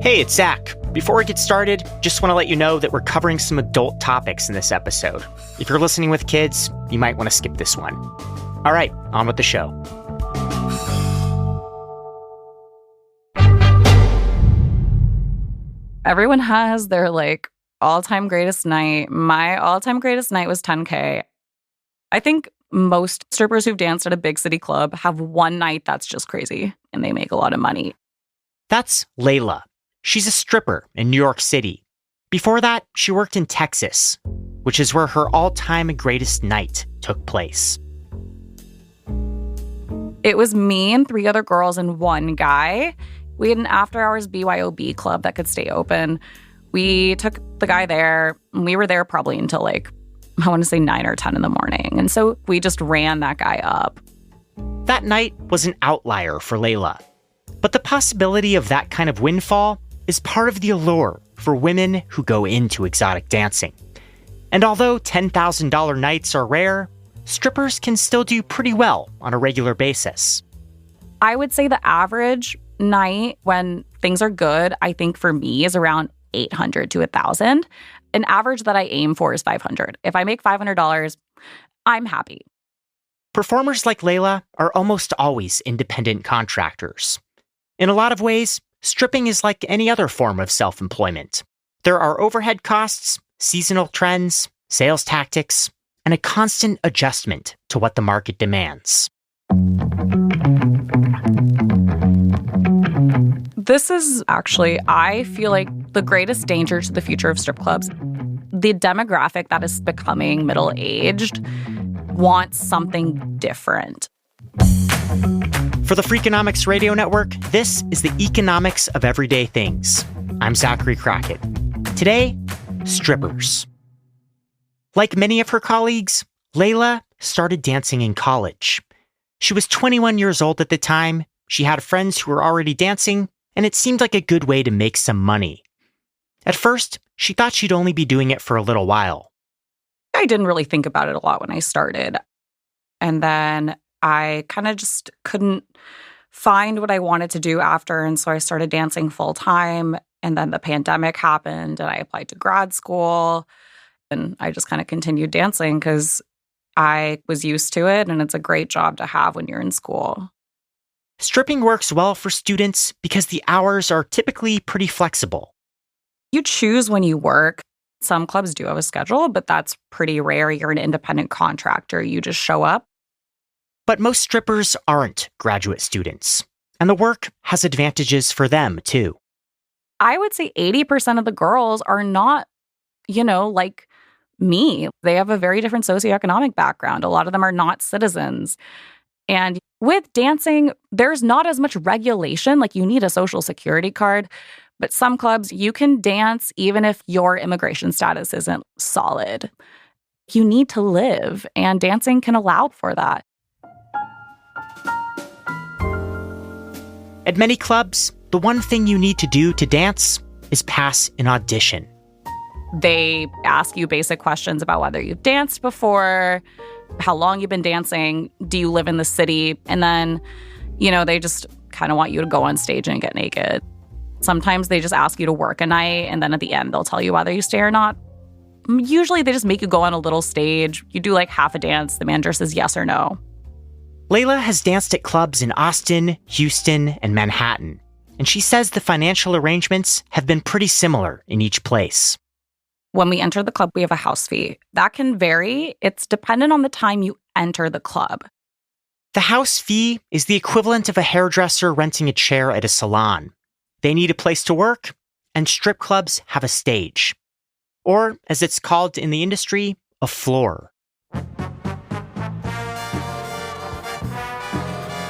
Hey, it's Zach. Before we get started, just want to let you know that we're covering some adult topics in this episode. If you're listening with kids, you might want to skip this one. All right, on with the show. Everyone has their all-time greatest night. My all-time greatest night was 10K. I think most strippers who've danced at a big city club have one night that's just crazy and they make a lot of money. That's Layla. She's a stripper in New York City. Before that, she worked in Texas, which is where her all-time greatest night took place. It was me and 3 other girls and 1 guy. We had an after-hours BYOB club that could stay open. We took the guy there, and we were there probably until I want to say 9 or 10 in the morning. And so we just ran that guy up. That night was an outlier for Layla. But the possibility of that kind of windfall is part of the allure for women who go into exotic dancing. And although $10,000 nights are rare, strippers can still do pretty well on a regular basis. I would say the average night when things are good, I think for me is around $800 to $1,000. An average that I aim for is $500. If I make $500, I'm happy. Performers like Layla are almost always independent contractors. In a lot of ways, stripping is like any other form of self-employment. There are overhead costs, seasonal trends, sales tactics, and a constant adjustment to what the market demands. This is actually, I feel like, the greatest danger to the future of strip clubs. The demographic that is becoming middle-aged wants something different. For the Freakonomics Radio Network, this is the economics of everyday things. I'm Zachary Crockett. Today, strippers. Like many of her colleagues, Layla started dancing in college. She was 21 years old at the time, she had friends who were already dancing, and it seemed like a good way to make some money. At first, she thought she'd only be doing it for a little while. I didn't really think about it a lot when I started. And then I kind of just couldn't find what I wanted to do after, and so I started dancing full time. And then the pandemic happened, and I applied to grad school, and I just kind of continued dancing because I was used to it, and it's a great job to have when you're in school. Stripping works well for students because the hours are typically pretty flexible. You choose when you work. Some clubs do have a schedule, but that's pretty rare. You're an independent contractor. You just show up. But most strippers aren't graduate students, and the work has advantages for them, too. I would say 80% of the girls are not, like me. They have a very different socioeconomic background. A lot of them are not citizens. And with dancing, there's not as much regulation. You need a social security card. But some clubs, you can dance even if your immigration status isn't solid. You need to live, and dancing can allow for that. At many clubs, the one thing you need to do to dance is pass an audition. They ask you basic questions about whether you've danced before, how long you've been dancing, do you live in the city, and then, they just kind of want you to go on stage and get naked. Sometimes they just ask you to work a night, and then at the end, they'll tell you whether you stay or not. Usually, they just make you go on a little stage. You do half a dance. The manager says yes or no. Layla has danced at clubs in Austin, Houston, and Manhattan, and she says the financial arrangements have been pretty similar in each place. When we enter the club, we have a house fee. That can vary. It's dependent on the time you enter the club. The house fee is the equivalent of a hairdresser renting a chair at a salon. They need a place to work, and strip clubs have a stage. Or, as it's called in the industry, a floor.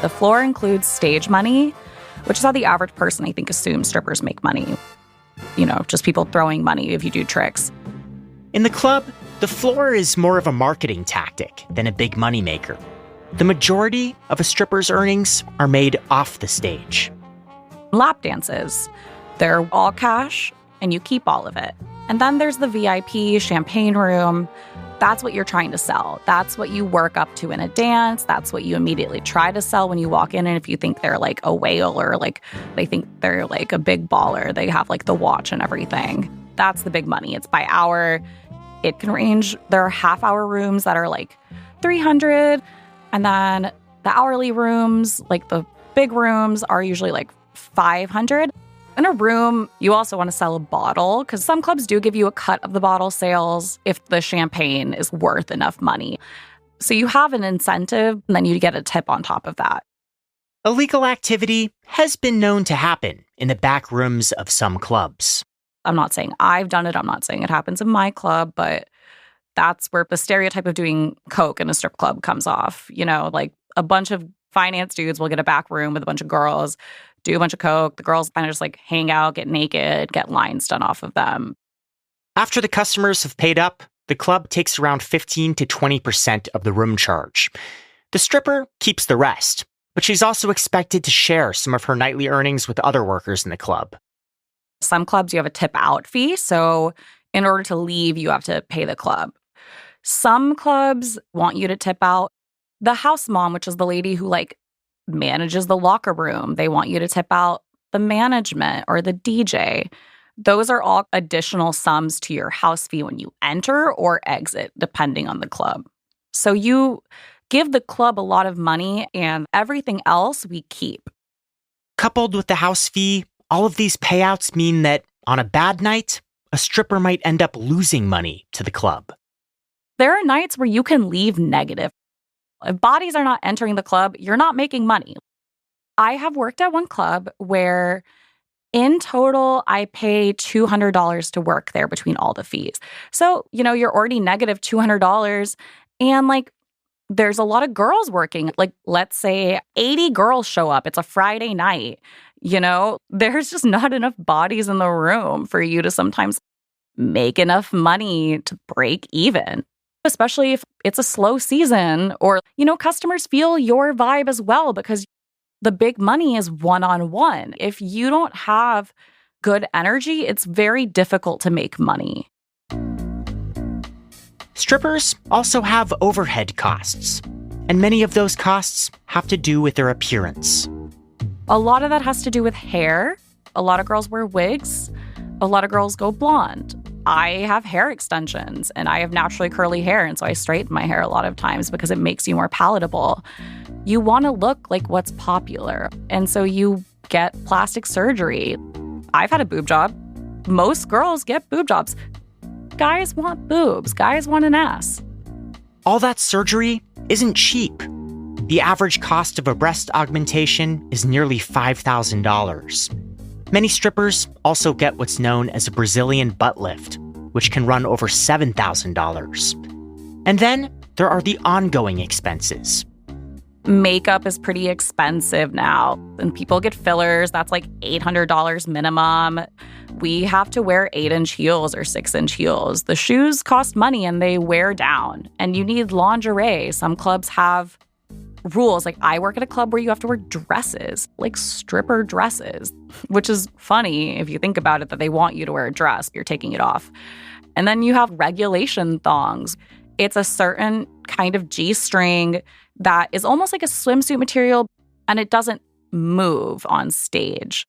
The floor includes stage money, which is how the average person, I think, assumes strippers make money. Just people throwing money if you do tricks. In the club, the floor is more of a marketing tactic than a big moneymaker. The majority of a stripper's earnings are made off the stage. Lap dances. They're all cash, and you keep all of it. And then there's the VIP champagne room. That's what you're trying to sell. That's what you work up to in a dance. That's what you immediately try to sell when you walk in. And if you think they're like a whale or like they think they're like a big baller, they have like the watch and everything. That's the big money. It's by hour. It can range. There are half-hour rooms that are like $300. And then the hourly rooms, like the big rooms, are usually like $500. In a room, you also want to sell a bottle because some clubs do give you a cut of the bottle sales if the champagne is worth enough money. So you have an incentive, and then you get a tip on top of that. Illegal activity has been known to happen in the back rooms of some clubs. I'm not saying I've done it. I'm not saying it happens in my club, but that's where the stereotype of doing coke in a strip club comes off. You know, like a bunch of finance dudes will get a back room with a bunch of girls, do a bunch of coke. The girls kind of just like hang out, get naked, get lines done off of them. After the customers have paid up, the club takes around 15 to 20% of the room charge. The stripper keeps the rest, but she's also expected to share some of her nightly earnings with other workers in the club. Some clubs, you have a tip out fee. So in order to leave, you have to pay the club. Some clubs want you to tip out the house mom, which is the lady who like manages the locker room. They want you to tip out the management or the DJ. Those are all additional sums to your house fee when you enter or exit, depending on the club. So you give the club a lot of money and everything else we keep. Coupled with the house fee, all of these payouts mean that on a bad night, a stripper might end up losing money to the club. There are nights where you can leave negative. If bodies are not entering the club, you're not making money. I have worked at one club where in total, I pay $200 to work there between all the fees. So, you know, you're already negative $200. And like, there's a lot of girls working. Like, let's say 80 girls show up. It's a Friday night. You know, there's just not enough bodies in the room for you to sometimes make enough money to break even. Especially if it's a slow season or, you know, customers feel your vibe as well because the big money is one-on-one. If you don't have good energy, it's very difficult to make money. Strippers also have overhead costs, and many of those costs have to do with their appearance. A lot of that has to do with hair. A lot of girls wear wigs. A lot of girls go blonde. I have hair extensions and I have naturally curly hair. And so I straighten my hair a lot of times because it makes you more palatable. You want to look like what's popular. And so you get plastic surgery. I've had a boob job. Most girls get boob jobs. Guys want boobs. Guys want an ass. All that surgery isn't cheap. The average cost of a breast augmentation is nearly $5,000. Many strippers also get what's known as a Brazilian butt lift, which can run over $7,000. And then there are the ongoing expenses. Makeup is pretty expensive now, and people get fillers. That's like $800 minimum. We have to wear 8-inch heels or 6-inch heels. The shoes cost money and they wear down, and you need lingerie. Some clubs have rules. Like I work at a club where you have to wear dresses, like stripper dresses, which is funny if you think about it, that they want you to wear a dress. You're taking it off. And then you have regulation thongs. It's a certain kind of G-string that is almost like a swimsuit material, and it doesn't move on stage.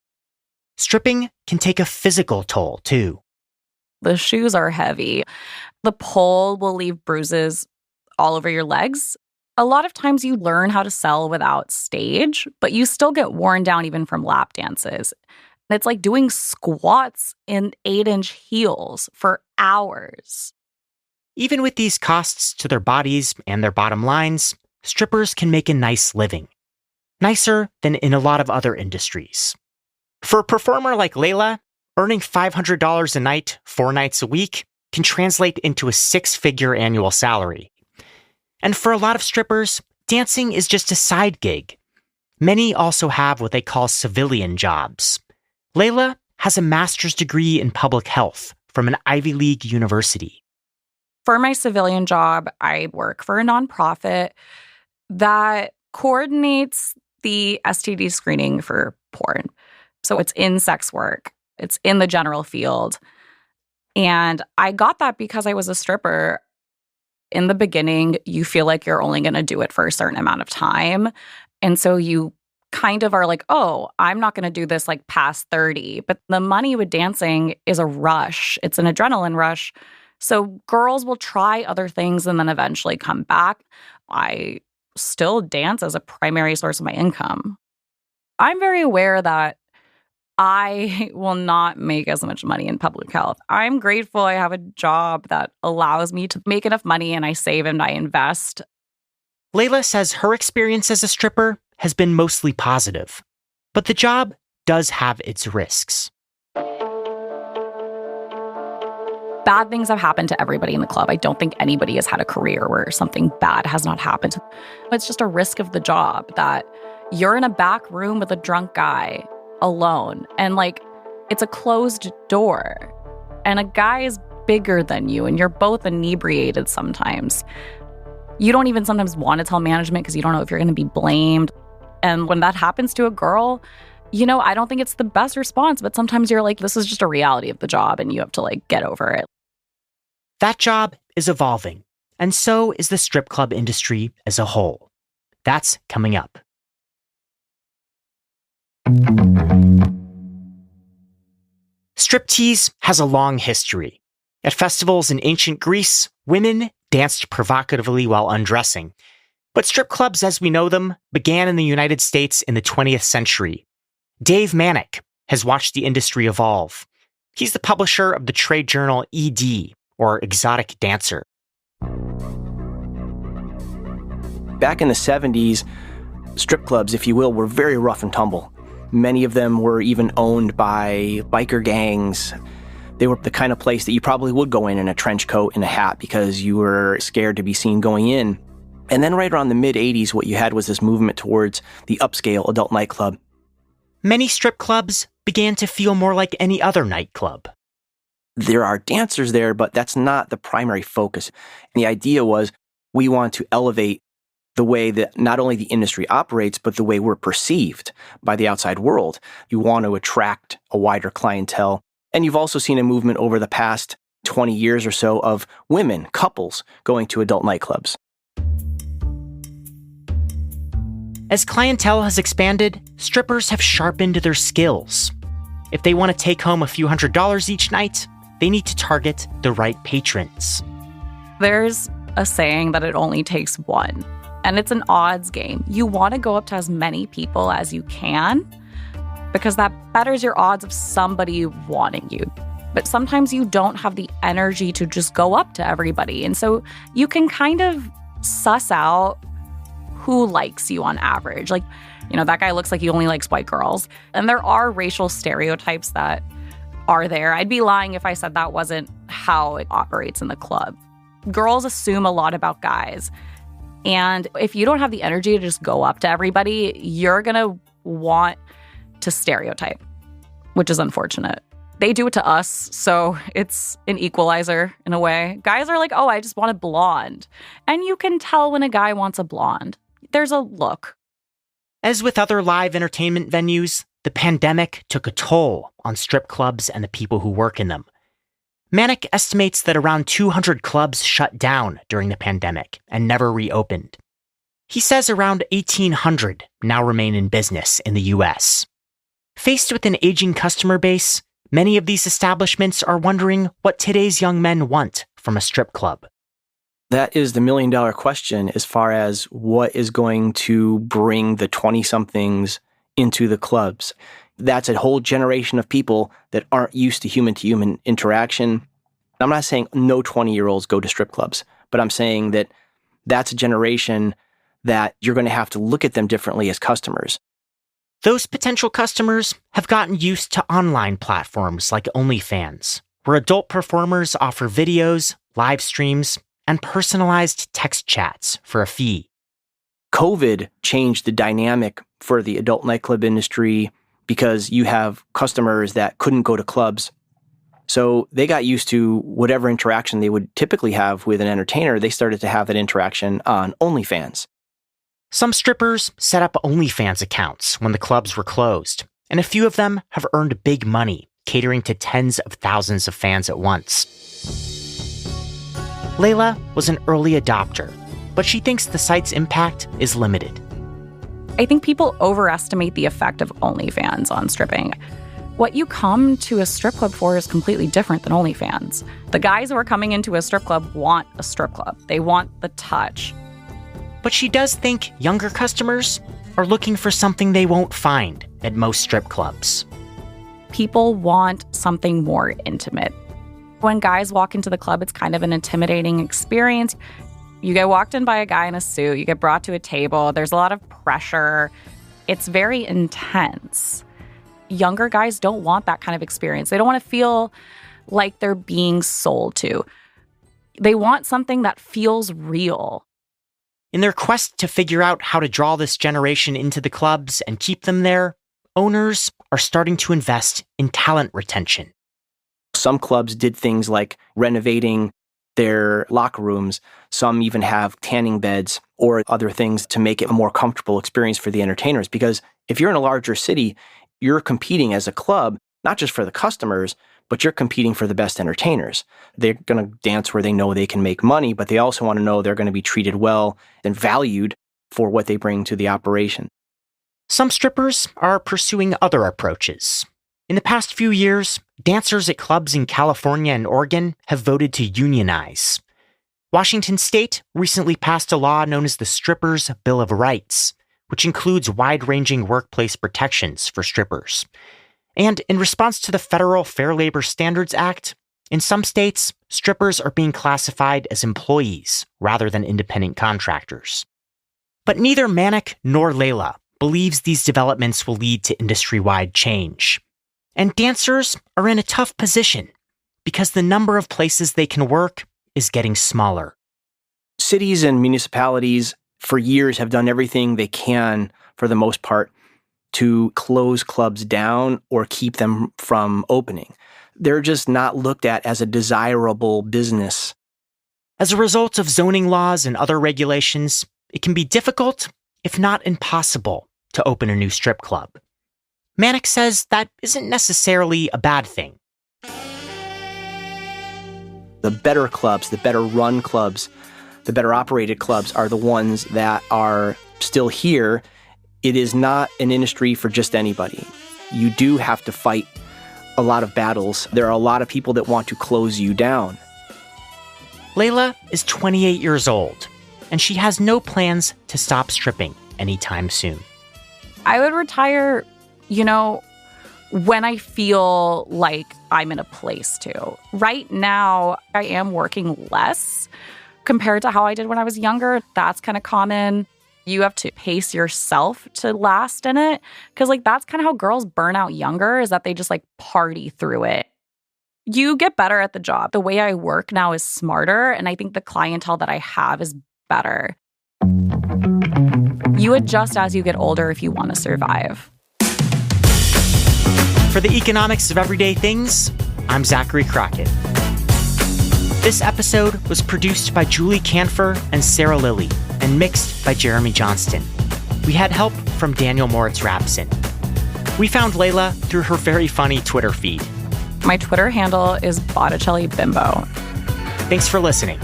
Stripping can take a physical toll, too. The shoes are heavy. The pole will leave bruises all over your legs. A lot of times you learn how to sell without stage, but you still get worn down even from lap dances. It's like doing squats in 8-inch heels for hours. Even with these costs to their bodies and their bottom lines, strippers can make a nice living. Nicer than in a lot of other industries. For a performer like Layla, earning $500 a night, 4 nights a week, can translate into a 6-figure annual salary. And for a lot of strippers, dancing is just a side gig. Many also have what they call civilian jobs. Layla has a master's degree in public health from an Ivy League university. For my civilian job, I work for a nonprofit that coordinates the STD screening for porn. So it's in sex work. It's in the general field. And I got that because I was a stripper. In the beginning, you feel like you're only going to do it for a certain amount of time. And so you kind of are like, oh, I'm not going to do this like past 30. But the money with dancing is a rush. It's an adrenaline rush. So girls will try other things and then eventually come back. I still dance as a primary source of my income. I'm very aware that I will not make as much money in public health. I'm grateful I have a job that allows me to make enough money, and I save and I invest. Layla says her experience as a stripper has been mostly positive, but the job does have its risks. Bad things have happened to everybody in the club. I don't think anybody has had a career where something bad has not happened. It's just a risk of the job that you're in a back room with a drunk guy alone, and like it's a closed door, and a guy is bigger than you, and you're both inebriated sometimes. You don't even sometimes want to tell management because you don't know if you're going to be blamed. And when that happens to a girl, I don't think it's the best response, but sometimes you're like, this is just a reality of the job and you have to like get over it. That job is evolving, and so is the strip club industry as a whole. That's coming up. Striptease has a long history. At festivals in ancient Greece, women danced provocatively while undressing. But strip clubs as we know them began in the United States in the 20th century. Dave Manick has watched the industry evolve. He's the publisher of the trade journal ED, or Exotic Dancer. Back in the 70s, strip clubs, if you will, were very rough and tumble. Many of them were even owned by biker gangs. They were the kind of place that you probably would go in a trench coat and a hat because you were scared to be seen going in. And then right around the mid-'80s, what you had was this movement towards the upscale adult nightclub. Many strip clubs began to feel more like any other nightclub. There are dancers there, but that's not the primary focus. And the idea was we want to elevate the way that not only the industry operates, but the way we're perceived by the outside world. You want to attract a wider clientele. And you've also seen a movement over the past 20 years or so of women, couples, going to adult nightclubs. As clientele has expanded, strippers have sharpened their skills. If they want to take home a few $100s each night, they need to target the right patrons. There's a saying that it only takes one, and it's an odds game. You want to go up to as many people as you can because that betters your odds of somebody wanting you. But sometimes you don't have the energy to just go up to everybody. And so you can kind of suss out who likes you on average. Like, that guy looks like he only likes white girls. And there are racial stereotypes that are there. I'd be lying if I said that wasn't how it operates in the club. Girls assume a lot about guys. And if you don't have the energy to just go up to everybody, you're going to want to stereotype, which is unfortunate. They do it to us, so it's an equalizer in a way. Guys are like, oh, I just want a blonde. And you can tell when a guy wants a blonde. There's a look. As with other live entertainment venues, the pandemic took a toll on strip clubs and the people who work in them. Manick estimates that around 200 clubs shut down during the pandemic and never reopened. He says around 1,800 now remain in business in the U.S. Faced with an aging customer base, many of these establishments are wondering what today's young men want from a strip club. That is the million-dollar question as far as what is going to bring the 20-somethings into the clubs. That's a whole generation of people that aren't used to human-to-human interaction. I'm not saying no 20-year-olds go to strip clubs, but I'm saying that that's a generation that you're going to have to look at them differently as customers. Those potential customers have gotten used to online platforms like OnlyFans, where adult performers offer videos, live streams, and personalized text chats for a fee. COVID changed the dynamic for the adult nightclub industry because you have customers that couldn't go to clubs. So they got used to whatever interaction they would typically have with an entertainer. They started to have that interaction on OnlyFans. Some strippers set up OnlyFans accounts when the clubs were closed, and a few of them have earned big money, catering to tens of thousands of fans at once. Layla was an early adopter, but she thinks the site's impact is limited. I think people overestimate the effect of OnlyFans on stripping. What you come to a strip club for is completely different than OnlyFans. The guys who are coming into a strip club want a strip club. They want the touch. But she does think younger customers are looking for something they won't find at most strip clubs. People want something more intimate. When guys walk into the club, it's kind of an intimidating experience. You get walked in by a guy in a suit, you get brought to a table, there's a lot of pressure. It's very intense. Younger guys don't want that kind of experience. They don't want to feel like they're being sold to. They want something that feels real. In their quest to figure out how to draw this generation into the clubs and keep them there, owners are starting to invest in talent retention. Some clubs did things like renovating their locker rooms. Some even have tanning beds or other things to make it a more comfortable experience for the entertainers. Because if you're in a larger city, you're competing as a club, not just for the customers, but you're competing for the best entertainers. They're going to dance where they know they can make money, but they also want to know they're going to be treated well and valued for what they bring to the operation. Some strippers are pursuing other approaches. In the past few years, dancers at clubs in California and Oregon have voted to unionize. Washington State recently passed a law known as the Strippers' Bill of Rights, which includes wide-ranging workplace protections for strippers. And in response to the federal Fair Labor Standards Act, in some states, strippers are being classified as employees rather than independent contractors. But neither Manik nor Layla believes these developments will lead to industry-wide change. And dancers are in a tough position because the number of places they can work is getting smaller. Cities and municipalities for years have done everything they can, for the most part, to close clubs down or keep them from opening. They're just not looked at as a desirable business. As a result of zoning laws and other regulations, it can be difficult, if not impossible, to open a new strip club. Manik says that isn't necessarily a bad thing. The better clubs, the better run clubs, the better operated clubs are the ones that are still here. It is not an industry for just anybody. You do have to fight a lot of battles. There are a lot of people that want to close you down. Layla is 28 years old, and she has no plans to stop stripping anytime soon. I would retire, when I feel like I'm in a place to. Right now, I am working less compared to how I did when I was younger. That's kind of common. You have to pace yourself to last in it. Because that's kind of how girls burn out younger, is that they just party through it. You get better at the job. The way I work now is smarter, and I think the clientele that I have is better. You adjust as you get older if you want to survive. For the Economics of Everyday Things, I'm Zachary Crockett. This episode was produced by Julie Canfer and Sarah Lilly and mixed by Jeremy Johnston. We had help from Daniel Moritz-Rapson. We found Layla through her very funny Twitter feed. My Twitter handle is Botticelli Bimbo. Thanks for listening.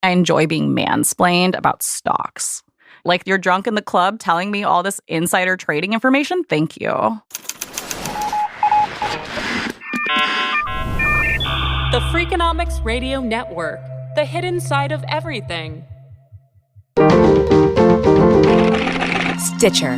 I enjoy being mansplained about stocks. You're drunk in the club telling me all this insider trading information? Thank you. The Freakonomics Radio Network, the hidden side of everything. Stitcher.